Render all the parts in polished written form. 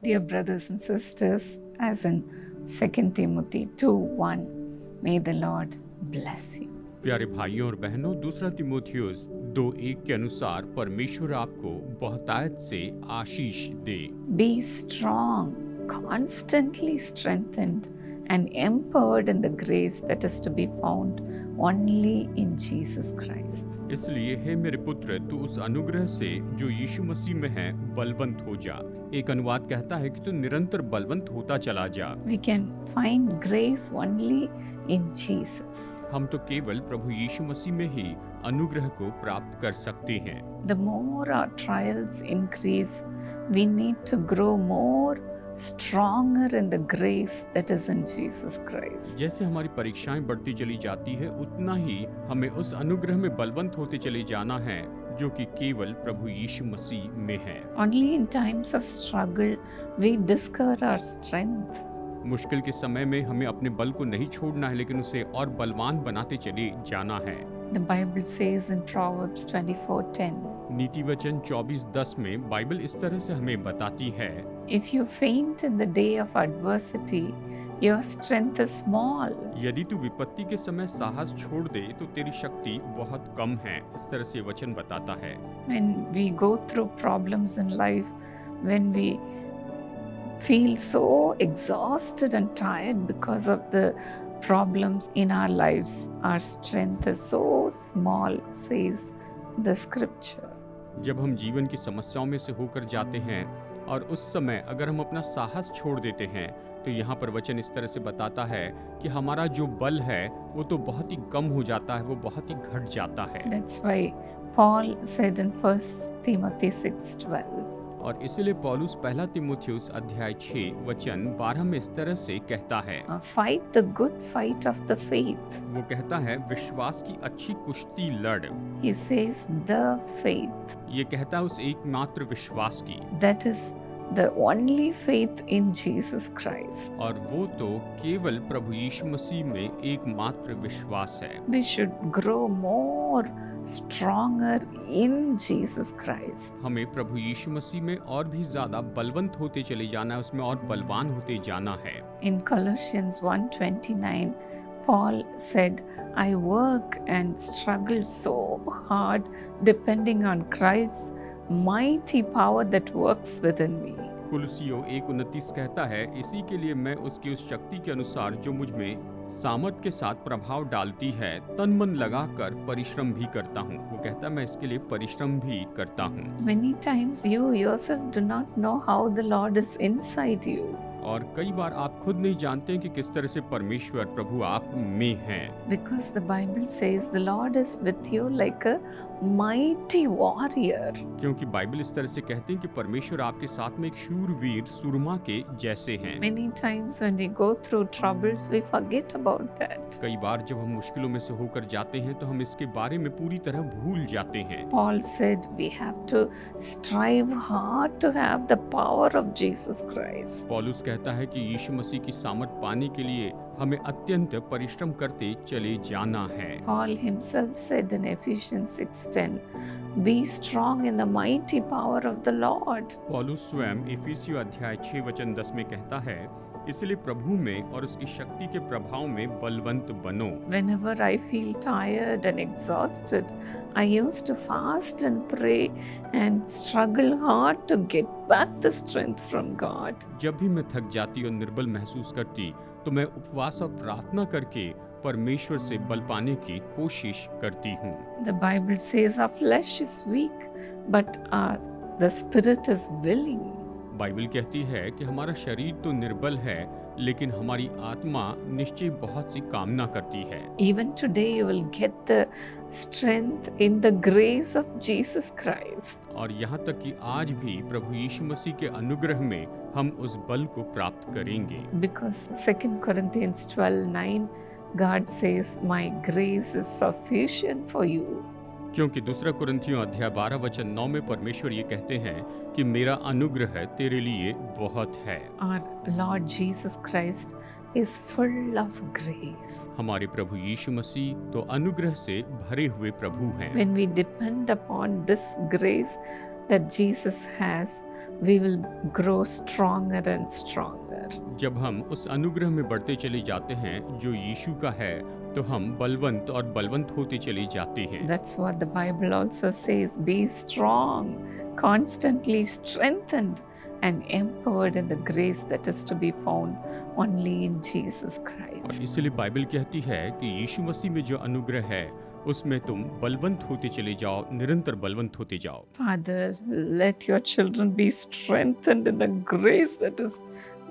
Dear brothers and sisters, as in 2 Timothy 2:1, may the Lord bless you. प्यारे भाइयों और बहनों, दूसरा तिमोथियुस 2:1 के अनुसार परमेश्वर आपको बहुतायत से आशीष दे। Be strong, constantly strengthened and empowered in the grace that is to be found only in Jesus Christ. इसलिए हे मेरे पुत्र, तू उस अनुग्रह से जो यीशु मसीह में है बलवंत हो जा। एक अनुवाद कहता है कि तू निरंतर बलवंत होता चला जा। We can find grace only in Jesus. हम तो केवल प्रभु यीशु मसीह में ही अनुग्रह को प्राप्त कर सकते हैं। The more our trials increase, we need to grow more stronger in the grace that is in Jesus Christ. जैसे हमारी परीक्षाएं बढ़ती चली जाती है, उतना ही हमें उस अनुग्रह में बलवंत होते चले जाना है जो कि केवल प्रभु यीशु मसीह में है। Only in times of struggle we discover our strength. मुश्किल के समय में हमें अपने बल को नहीं छोड़ना है, लेकिन उसे और बलवान बनाते चले जाना है। The Bible says in Proverbs 24:10, नीति वचन 24:10 में बाइबल इस तरह से हमें बताती है, if you faint in the day of adversity, your strength is small. यदि तू विपत्ति के समय साहस छोड़ दे तो तेरी शक्ति बहुत कम है। इस तरह से वचन बताता है। When we go through problems in life, when we feel so exhausted and tired because of the problems in our lives, our strength is so small, says the scripture. जब हम जीवन की समस्याओं में से होकर जाते हैं और उस समय अगर हम अपना साहस छोड़ देते हैं, तो यहाँ पर वचन इस तरह से बताता है कि हमारा जो बल है वो तो बहुत ही कम हो जाता है, वो बहुत ही घट जाता है। That's why Paul said in 1 Timothy 6:12, और इसीलिए पौलुस पहला तिमोथियुस अध्याय 6 वचन 12 में इस तरह से कहता है, fight the good fight of the faith. वो कहता है विश्वास की अच्छी कुश्ती लड़। He says the faith. ये कहता है उस एकमात्र विश्वास की, That is the only faith in Jesus Christ. और वो तो केवल प्रभु यीशु मसीह में एकमात्र विश्वास है। We should grow more stronger in Jesus Christ. हमें प्रभु यीशु मसीह में और भी ज्यादा बलवंत होते चले जाना है, उसमें और बलवान होते जाना है। In Colossians 1:29, Paul said, I work and struggle so hard depending on Christ's mighty power that works within me. कुलुसियों 1:29 कहता है, इसी के लिए मैं उसकी उस शक्ति के अनुसार जो मुझ में सामर्थ के साथ प्रभाव डालती है तन मन लगाकर परिश्रम भी करता हूँ। वो कहता है मैं इसके लिए परिश्रम भी करता हूँ। Many times you yourself do not know how the Lord is inside you. और कई बार आप खुद नहीं जानते हैं कि किस तरह से परमेश्वर प्रभु आप में हैं। Because the Bible says the Lord is with you like a mighty warrior. क्योंकि बाइबल इस तरह से कहते हैं कि परमेश्वर आपके साथ में एक शूरवीर सुरमा के जैसे हैं। Many times when we go through troubles, we forget about that. कई बार जब हम मुश्किलों में से होकर जाते हैं तो हम इसके बारे में पूरी तरह भूल जाते हैं। Paul said we have to strive hard to have the power of Jesus Christ. पौलुस कहता है कि यीशु मसीह की सामर्थ पाने के लिए हमें अत्यंत परिश्रम करते चले जाना है। Paul himself said in Ephesians 6:10, be strong in the mighty power of the Lord. पौलुस स्वयं इफिसियों अध्याय 6 वचन 10 में कहता है, इसलिए प्रभु में और उसकी शक्ति के प्रभाव में बलवंत बनो। Whenever I feel tired and exhausted, I used to fast and pray and struggle hard to get back the strength from God. जब भी मैं थक जाती और निर्बल महसूस करती तो मैं उपवास और प्रार्थना करके परमेश्वर से बल पाने की कोशिश करती हूँ। The Bible says our flesh is weak, but the spirit is willing. Bible कहती है कि हमारा शरीर तो निर्बल है, लेकिन हमारी आत्मा निश्चय बहुत सी कामना करती है। Even today you will get the strength in the grace of Jesus Christ. और यहाँ तक कि आज भी प्रभु यीशु मसीह के अनुग्रह में हम उस बल को प्राप्त करेंगे। Because 2 Corinthians 12:9, God says, my grace is sufficient for you. क्योंकि दूसरा कुरिन्थियों अध्याय 12 वचन 9 में परमेश्वर ये कहते हैं कि मेरा अनुग्रह तेरे लिए बहुत है। Our Lord Jesus Christ is full of grace. हमारे प्रभु यीशु मसीह तो अनुग्रह से भरे हुए प्रभु हैं। When we depend upon this grace, that Jesus has, we will grow stronger and stronger. जब हम उस अनुग्रह में बढ़ते चले जाते हैं जो यीशु का है, तो हम बलवंत और बलवंत होते चले जाते हैं। That's what the Bible also says. Be strong, constantly strengthened and empowered in the grace that is to be found only in Jesus और Christ. इसलिए बाइबल कहती है कि यीशु मसीह में जो अनुग्रह है उसमें तुम बलवंत होते चले जाओ, निरंतर बलवंत होते जाओ। Father, let your children be strengthened in the grace that is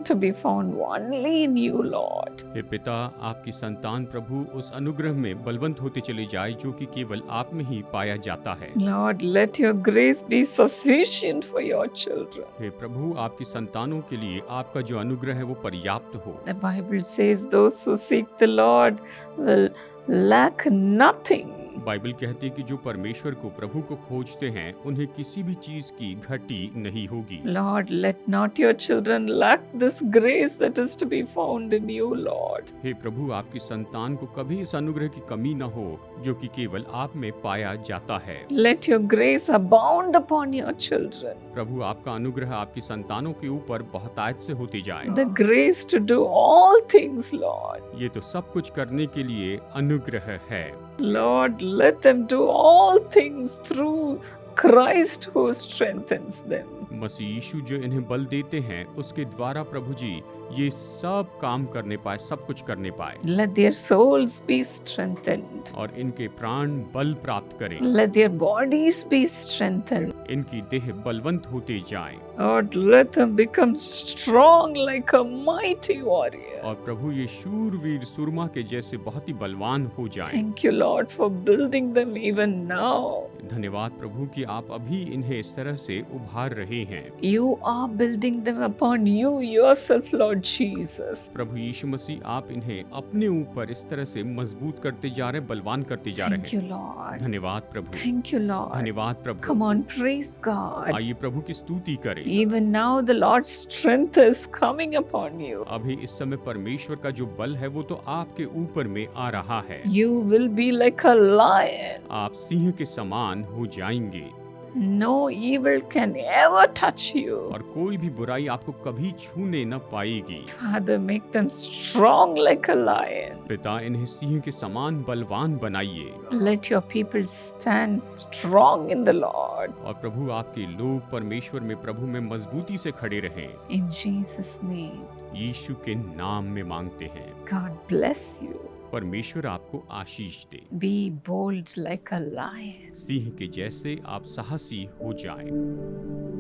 to be found only in you, Lord. हे पिता, आपकी संतान प्रभु उस अनुग्रह में बलवंत होते चले जाए जो कि केवल आप में ही पाया जाता है। Lord, let your grace be sufficient for your children. हे प्रभु, आपकी संतानों के लिए आपका जो अनुग्रह है वो पर्याप्त हो। The Bible says those who seek the Lord will lack nothing. Bible कहती है कि जो परमेश्वर को, प्रभु को खोजते हैं, उन्हें किसी भी चीज की घटी नहीं होगी। Lord, let not your children lack this grace that is to be found in you, Lord. हे प्रभु, आपकी संतान को कभी इस अनुग्रह की कमी न हो जो कि केवल आप में पाया जाता है। Let your grace abound upon your children. प्रभु, आपका अनुग्रह आपकी संतानों के ऊपर बहुतायत से होती जाए। The grace to do all things, Lord. ये तो सब कुछ करने के लिए अनुग्रह है। Lord, let them do all things through Christ who strengthens them. मसीह यीशु जो इन्हें बल देते हैं उसके द्वारा प्रभु जी ये सब काम करने पाए, सब कुछ करने पाए। Let their souls be strengthened. और इनके प्राण बल प्राप्त करें, Let their bodies be strengthened. इनकी देह बलवंत होते जाएं। Lord, let them become strong like a mighty warrior. और प्रभु ये शूरवीर सुरमा के जैसे बहुत ही बलवान हो जाएं। Thank you, Lord, for building them even now. धन्यवाद प्रभु कि आप अभी इन्हें इस तरह से उभार रहे हैं। You are building them upon you yourself, Lord Jesus. प्रभु यीशु मसीह, आप इन्हें अपने ऊपर इस तरह से मजबूत करते जा रहे, बलवान करते जा रहे Thank हैं। you, Lord. धन्यवाद प्रभु, Thank you, Lord. धन्यवाद प्रभु। Come on, praise God. आइए प्रभु की स्तुति करें। Even now, the Lord's strength is coming upon you. अभी इस समय परमेश्वर का जो बल है वो तो आपके ऊपर में आ रहा है। You will be like a lion. आप सिंह के समान हो जाएंगे No evil can ever touch you. और कोई भी बुराई आपको कभी छूने न पाएगी। Father, make them strong like a lion. पिता, इन्हें सिंह के समान बलवान बनाइए। Let your people stand strong in the Lord. और प्रभु, आपके लोग परमेश्वर में, प्रभु में मजबूती से खड़े रहें। In Jesus' name, यीशु के नाम में मांगते हैं। God bless you. परमेश्वर आपको आशीष दे। Be bold like a lion. Singh के जैसे आप साहसी हो जाएं।